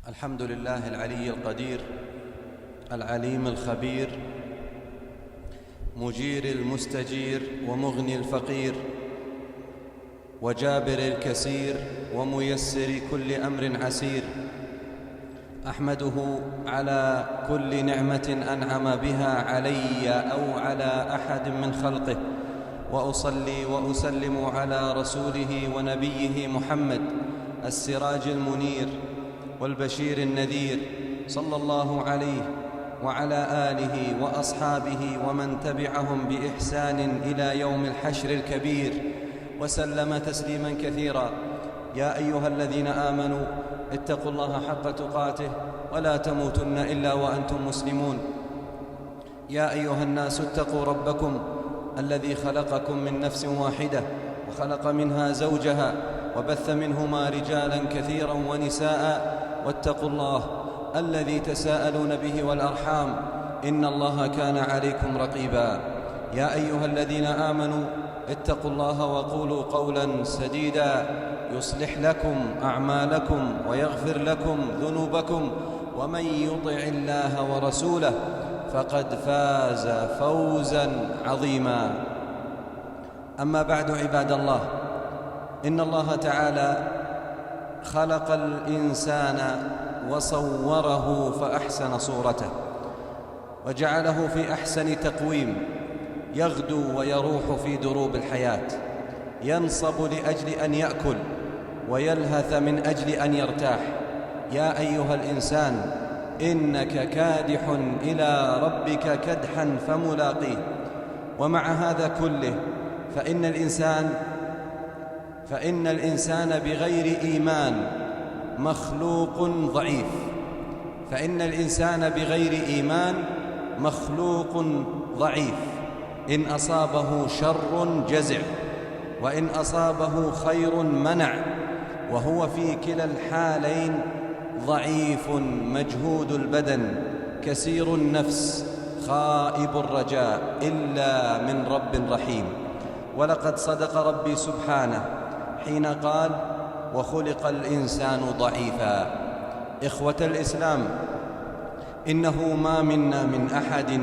الحمد لله العلي القدير العليم الخبير، مجير المستجير ومغني الفقير، وجابر الكسير وميسر كل أمر عسير. أحمده على كل نعمة أنعم بها علي أو على أحد من خلقه، وأصلي وأسلم على رسوله ونبيه محمد السراج المنير والبشير النذير، صلى الله عليه وعلى آله وأصحابه ومن تبعهم بإحسان إلى يوم الحشر الكبير، وسلم تسليما كثيرا. يا أيها الذين آمنوا اتقوا الله حق تقاته ولا تموتن إلا وأنتم مسلمون. يا أيها الناس اتقوا ربكم الذي خلقكم من نفس واحدة وخلق منها زوجها وبث منهما رجالا كثيرا ونساء، واتقوا الله الذي تساءلون به والأرحام، إن الله كان عليكم رقيبا. يا أيها الذين آمنوا اتقوا الله وقولوا قولا سديدا يصلح لكم أعمالكم ويغفر لكم ذنوبكم، ومن يطع الله ورسوله فقد فاز فوزا عظيما. أما بعد، عباد الله، إن الله تعالى خلق الإنسان وصوره فأحسن صورته، وجعله في أحسن تقويم، يغدو ويروح في دروب الحياة، ينصب لأجل أن يأكل ويلهث من أجل أن يرتاح. يا أيها الإنسان إنك كادح إلى ربك كدحا فملاقيه. ومع هذا كله فإن الإنسان بغير إيمان مخلوق ضعيف. فإن الإنسان بغير إيمان مخلوق ضعيف، إن أصابه شر جزع، وإن أصابه خير منع، وهو في كلا الحالين ضعيف مجهود البدن كسير النفس خائب الرجاء إلا من رب رحيم. ولقد صدق ربي سبحانه حين قال: وخلق الإنسان ضعيفا. إخوة الإسلام، إنه ما منا من أحد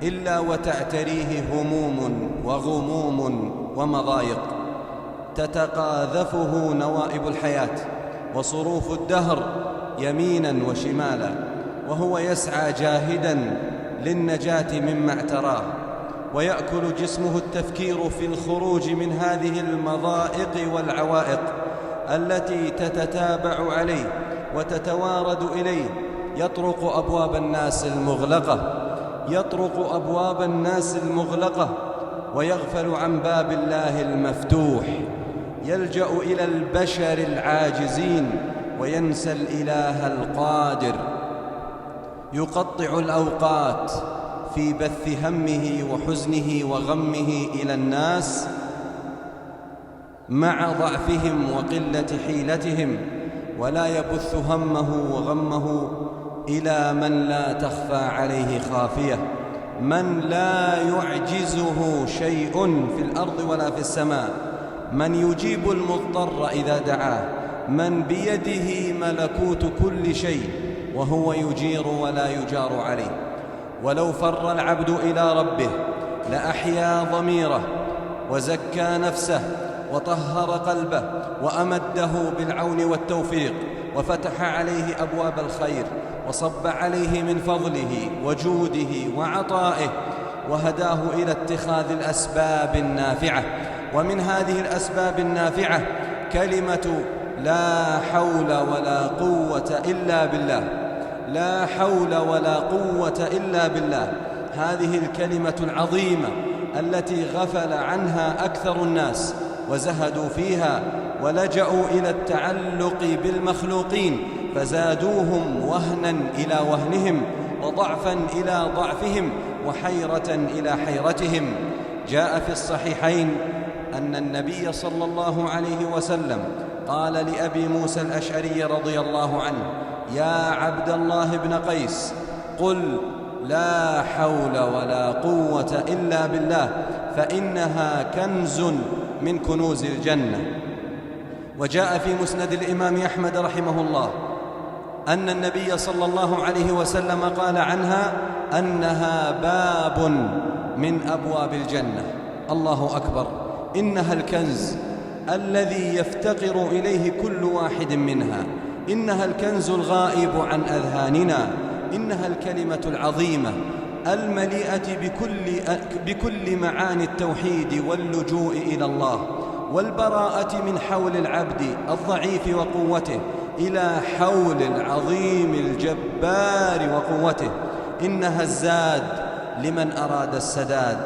إلا وتعتريه هموم وغموم ومضايق، تتقاذفه نوائب الحياة وصروف الدهر يمينا وشمالا، وهو يسعى جاهدا للنجاة مما اعتراه، ويأكل جسمه التفكير في الخروج من هذه المضائق والعوائق التي تتتابع عليه وتتوارد إليه. يطرق أبواب الناس المغلقة ويغفل عن باب الله المفتوح، يلجأ إلى البشر العاجزين وينسى الإله القادر، يقطع الأوقات في بث همه وحزنه وغمه إلى الناس مع ضعفهم وقلة حيلتهم، ولا يبث همه وغمه إلى من لا تخفى عليه خافية، من لا يعجزه شيء في الأرض ولا في السماء، من يجيب المضطر إذا دعاه، من بيده ملكوت كل شيء وهو يجير ولا يجار عليه. ولو فر العبد إلى ربه لأحيا ضميره وزكى نفسه وطهر قلبه وأمده بالعون والتوفيق، وفتح عليه أبواب الخير، وصب عليه من فضله وجوده وعطائه، وهداه إلى اتخاذ الأسباب النافعة. ومن هذه الأسباب النافعة كلمة لا حول ولا قوة إلا بالله. لا حول ولا قوة إلا بالله، هذه الكلمة العظيمة التي غفل عنها أكثر الناس وزهدوا فيها ولجأوا إلى التعلق بالمخلوقين، فزادوهم وهنا إلى وهنهم، وضعفا إلى ضعفهم، وحيرة إلى حيرتهم. جاء في الصحيحين أن النبي صلى الله عليه وسلم قال لأبي موسى الأشعري رضي الله عنه: يا عبد الله بن قيس، قل لا حول ولا قوة إلا بالله، فإنها كنز من كنوز الجنة. وجاء في مسند الإمام أحمد رحمه الله أن النبي صلى الله عليه وسلم قال عنها أنها باب من أبواب الجنة. الله أكبر! إنها الكنز الذي يفتقر إليه كل واحد منها، إنها الكنز الغائب عن أذهاننا، إنها الكلمة العظيمة المليئة بكل معاني التوحيد واللجوء إلى الله والبراءة من حول العبد الضعيف وقوته إلى حول العظيم الجبار وقوته. إنها الزاد لمن أراد السداد،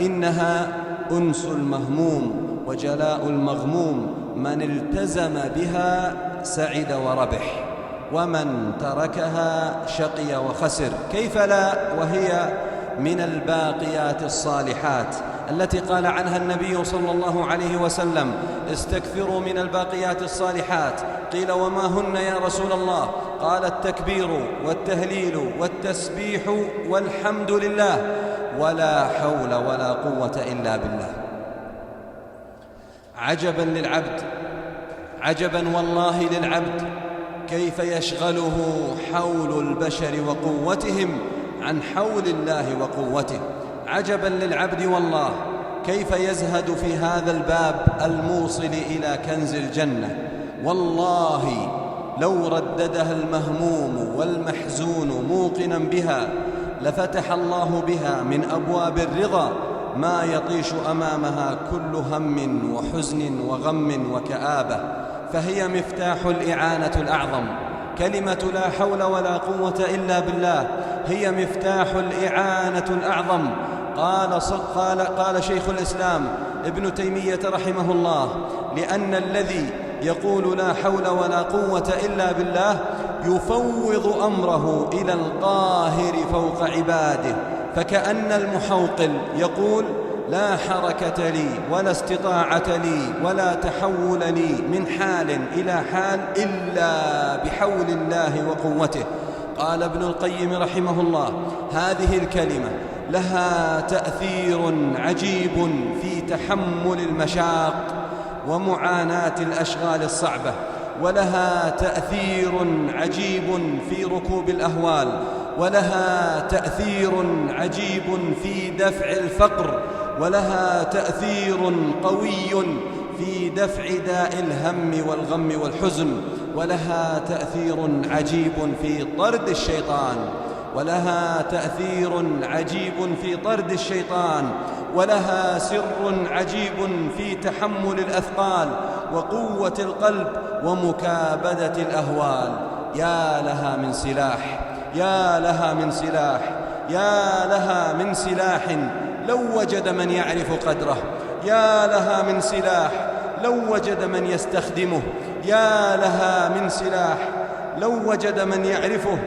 إنها أنس المهموم وجلاء المغموم، من التزم بها سعد وربح، ومن تركها شقي وخسر. كيف لا وهي من الباقيات الصالحات التي قال عنها النبي صلى الله عليه وسلم: استكثروا من الباقيات الصالحات. قيل: وما هن يا رسول الله؟ قال: التكبير والتهليل والتسبيح والحمد لله ولا حول ولا قوة إلا بالله. عجبا للعبد، عجبا والله للعبد كيف يشغله حول البشر وقوتهم عن حول الله وقوته. عجبا للعبد والله كيف يزهد في هذا الباب الموصل إلى كنز الجنة. والله لو رددها المهموم والمحزون موقنا بها لفتح الله بها من أبواب الرضا ما يطيش أمامها كل هم وحزن وغم وكآبة. فهي مفتاح الإعانة الأعظم. كلمة لا حول ولا قوة إلا بالله هي مفتاح الإعانة الأعظم. قال شيخ الإسلام ابن تيمية رحمه الله: لأن الذي يقول لا حول ولا قوة إلا بالله يفوض أمره إلى القاهر فوق عباده، فكأن المحوقل يقول: لا حركة لي ولا استطاعة لي ولا تحول لي من حال إلى حال إلا بحول الله وقوته. قال ابن القيم رحمه الله: هذه الكلمة لها تأثير عجيب في تحمل المشاق ومعاناة الأشغال الصعبة، ولها تأثير عجيب في ركوب الأهوال، ولها تأثير عجيب في دفع الفقر، ولها تأثير قوي في دفع داء الهم والغم والحزن، ولها تأثير عجيب في طرد الشيطان، ولها تأثير عجيب في طرد الشيطان، ولها سر عجيب في تحمل الأثقال وقوة القلب ومكابدة الأهوال. يا لها من سلاح، يا لها من سلاح، يا لها من سلاح لو وجد من يعرف قدره، يا لها من سلاح لو وجد من يستخدمه، يا لها من سلاح لو وجد من يعرفه،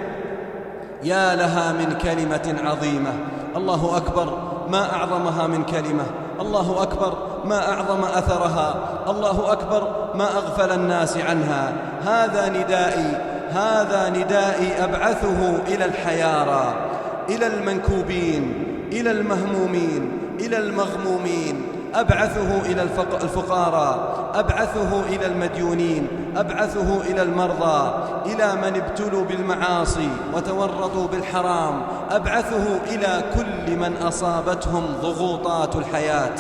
يا لها من كلمة عظيمة. الله أكبر ما أعظمها من كلمة، الله أكبر ما أعظم أثرها، الله أكبر ما أغفل الناس عنها. هذا ندائي، هذا ندائي أبعثه إلى الحيارى، إلى المنكوبين، إلى المهمومين، إلى المغمومين، أبعثه إلى الفقراء، أبعثه إلى المديونين، أبعثه إلى المرضى، إلى من ابتلوا بالمعاصي وتورطوا بالحرام، أبعثه إلى كل من أصابتهم ضغوطات الحياة.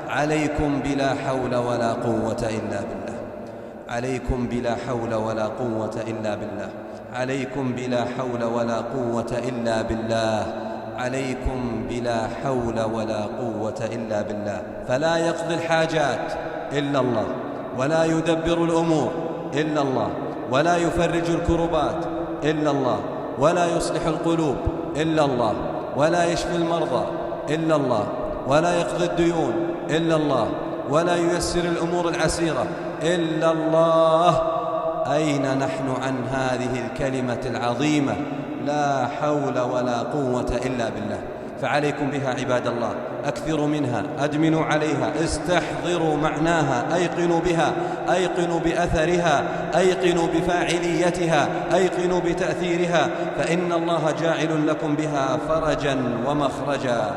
عليكم بلا حول ولا قوة إلا بالله، عليكم بلا حول ولا قوة إلا بالله، عليكم بلا حول ولا قوة إلا بالله، عليكم بلا حول ولا قوة إلا بالله. فلا يقضي الحاجات إلا الله، ولا يدبر الأمور إلا الله، ولا يفرج الكربات إلا الله، ولا يصلح القلوب إلا الله، ولا يشفي المرضى إلا الله، ولا يقضي الديون إلا الله، ولا ييسر الأمور العسيرة إلا الله. أين نحن عن هذه الكلمة العظيمة لا حول ولا قوة إلا بالله؟ فعليكم بها عباد الله، أكثروا منها، أدمنوا عليها، استحضروا معناها، أيقنوا بها، أيقنوا بأثرها، أيقنوا بفاعليتها، أيقنوا بتأثيرها، فإن الله جاعل لكم بها فرجا ومخرجا.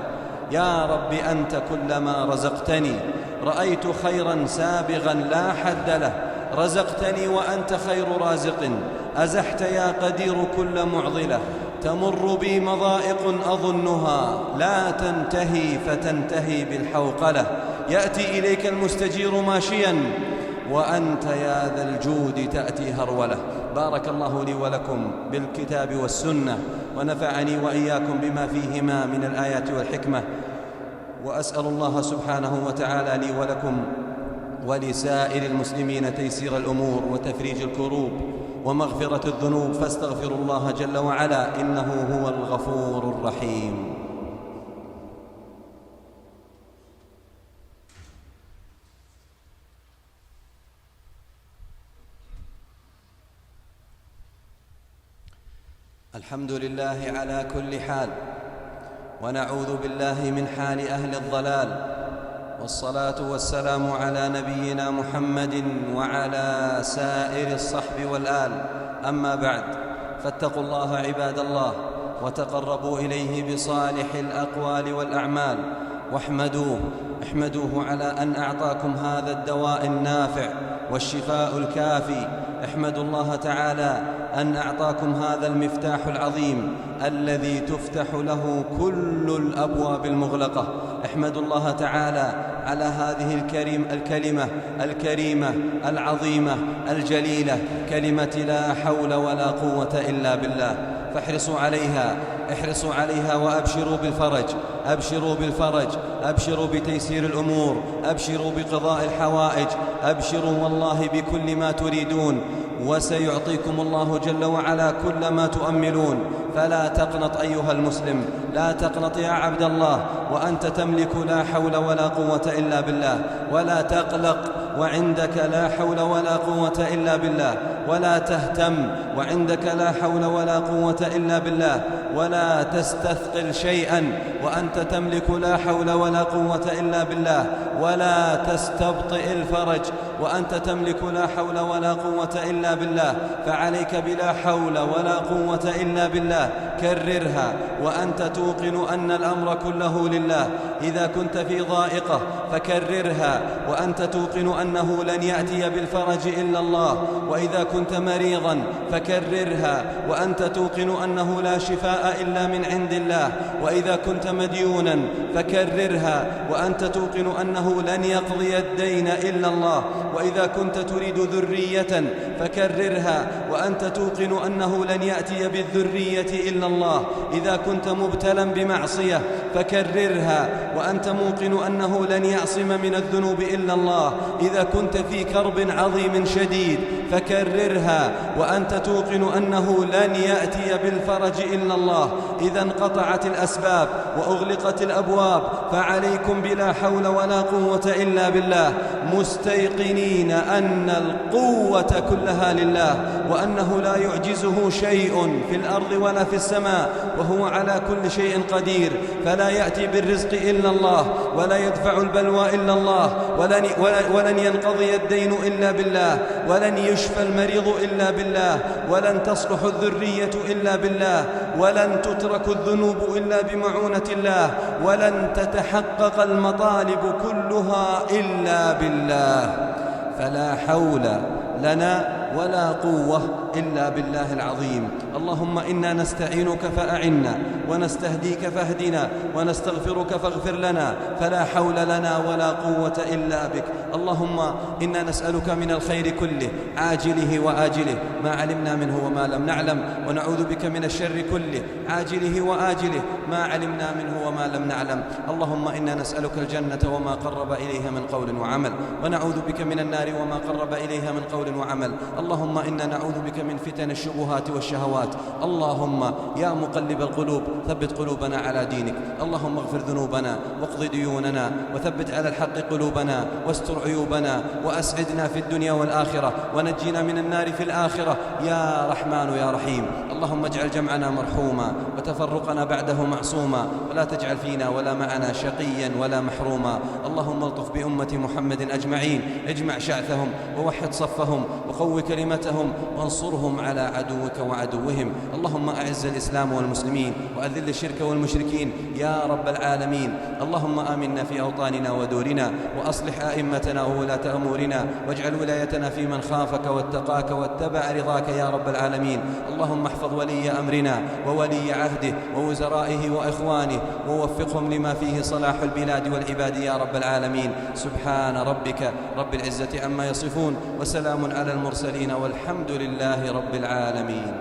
يا رب أنت كلما رزقتني رأيت خيرا سابغا لا حد له، رزقتني وأنت خير رازق، أزحت يا قدير كل معضلة، تمر بي مضائق أظنها لا تنتهي فتنتهي بالحوقلة، يأتي إليك المستجير ماشيا وأنت يا ذا الجود تأتي هرولة. بارك الله لي ولكم بالكتاب والسنة، ونفعني وإياكم بما فيهما من الآيات والحكمة، وأسأل الله سبحانه وتعالى لي ولكم ولسائر المسلمين تيسير الأمور وتفريج الكروب ومغفرة الذنوب، فاستغفروا الله جل وعلا إنه هو الغفور الرحيم. الحمد لله على كل حال، ونعوذ بالله من حال أهل الضلال، والصلاة والسلام على نبينا محمد وعلى سائر الصحب والآل. أما بعد، فاتقوا الله عباد الله، وتقربوا إليه بصالح الأقوال والأعمال، احمدوه على أن أعطاكم هذا الدواء النافع والشفاء الكافي. احمدوا الله تعالى أن أعطاكم هذا المفتاح العظيم الذي تفتح له كل الأبواب المغلقة. احمدوا الله تعالى على هذه الكلمة الكريمة العظيمة الجليلة، كلمة لا حول ولا قوة إلا بالله، فاحرصوا عليها وأبشروا بالفرج، أبشروا بتيسير الأمور، أبشروا بقضاء الحوائج، أبشروا والله بكل ما تريدون، وسيعطيكم الله جل وعلا كل ما تؤملون. فلا تقنط أيها المسلم، لا تقنط يا عبد الله وأنت تملك لا حول ولا قوة إلا بالله، ولا تقلق وعندك لا حول ولا قوة إلا بالله، ولا تهتم وعندك لا حول ولا قوة إلا بالله، ولا تستثقل شيئا وأنت تملك لا حول ولا قوة إلا بالله، ولا تستبطئ الفرج وأنت تملك لا حول ولا قوة إلا بالله. فعليك بلا حول ولا قوة إلا بالله، كررها وأنت توقن أن الأمر كله لله. إذا كنت في ضائقة فكررها وأنت توقن أنه لن يأتي بالفرج إلا الله، وإذا كنت مريضا فكررها وأنت توقن أنه لا شفاء إلا من عند الله، وإذا كنت مديونا فكررها وأنت توقن أنه لن يقضي الدين إلا الله، وإذا كنت تريد ذرية فكررها وأنت توقن أنه لن يأتي بالذرية إلا الله، إذا كنت مبتلا بمعصية فكررها وأنت موقن أنه لن يعصم من الذنوب إلا الله، إذا كنت في كرب عظيم شديد فكررها وأنت توقن أنه لن يأتي بالفرج إلا الله. إذا انقطعت الأسباب وأغلقت الأبواب فعليكم بلا حول ولا قوة إلا بالله، مستيقنين أن القوة كلها لله، وأنه لا يعجزه شيء في الأرض ولا في السماء، وهو على كل شيء قدير. فلا يأتي بالرزق إلا الله، ولا يدفع البلوى إلا الله، ولن ينقضي الدين إلا بالله، ولن يشفى المريض إلا بالله، ولن تصلح الذرية إلا بالله، ولن تترك الذنوب إلا بمعونة الله، ولن تتحقق المطالب كلها إلا بالله. فلا حول لنا ولا قوة إلا بالله العظيم. اللهم إنا نستعينك فأعنا، ونستهديك فاهدنا، ونستغفرك فاغفر لنا، فلا حول لنا ولا قوة إلا بك. اللهم إنا نسألك من الخير كله عاجله وآجله ما علمنا منه وما لم نعلم، ونعوذ بك من الشر كله عاجله وآجله ما علمنا منه وما لم نعلم. اللهم إنا نسألك الجنة وما قرب إليها من قول وعمل، ونعوذ بك من النار وما قرب إليها من قول وعمل. اللهم إنا نعوذ بك من فتن الشبهات والشهوات. اللهم يا مقلب القلوب ثبت قلوبنا على دينك. اللهم اغفر ذنوبنا واقض ديوننا، وثبت على الحق قلوبنا، واستر عيوبنا، وأسعدنا في الدنيا والآخرة، ونجينا من النار في الآخرة يا رحمن يا رحيم. اللهم اجعل جمعنا مرحوما، وتفرقنا بعده معصوما، ولا تجعل فينا ولا معنا شقيا ولا محروما. اللهم الطف بأمة محمد أجمعين، اجمع شعثهم ووحد صفهم وقو كلمتهم، وانصر وانصرهم على عدوك وعدوهم. اللهم أعز الإسلام والمسلمين وأذل الشرك والمشركين يا رب العالمين. اللهم آمنا في أوطاننا ودورنا، وأصلح أئمتنا وولاة أمورنا، واجعل ولايتنا في من خافك واتقاك واتبع رضاك يا رب العالمين. اللهم احفظ ولي أمرنا وولي عهده ووزرائه وإخوانه، ووفقهم لما فيه صلاح البلاد والعباد يا رب العالمين. سبحان ربك رب العزة عما يصفون، وسلام على المرسلين، والحمد لله رب العالمين.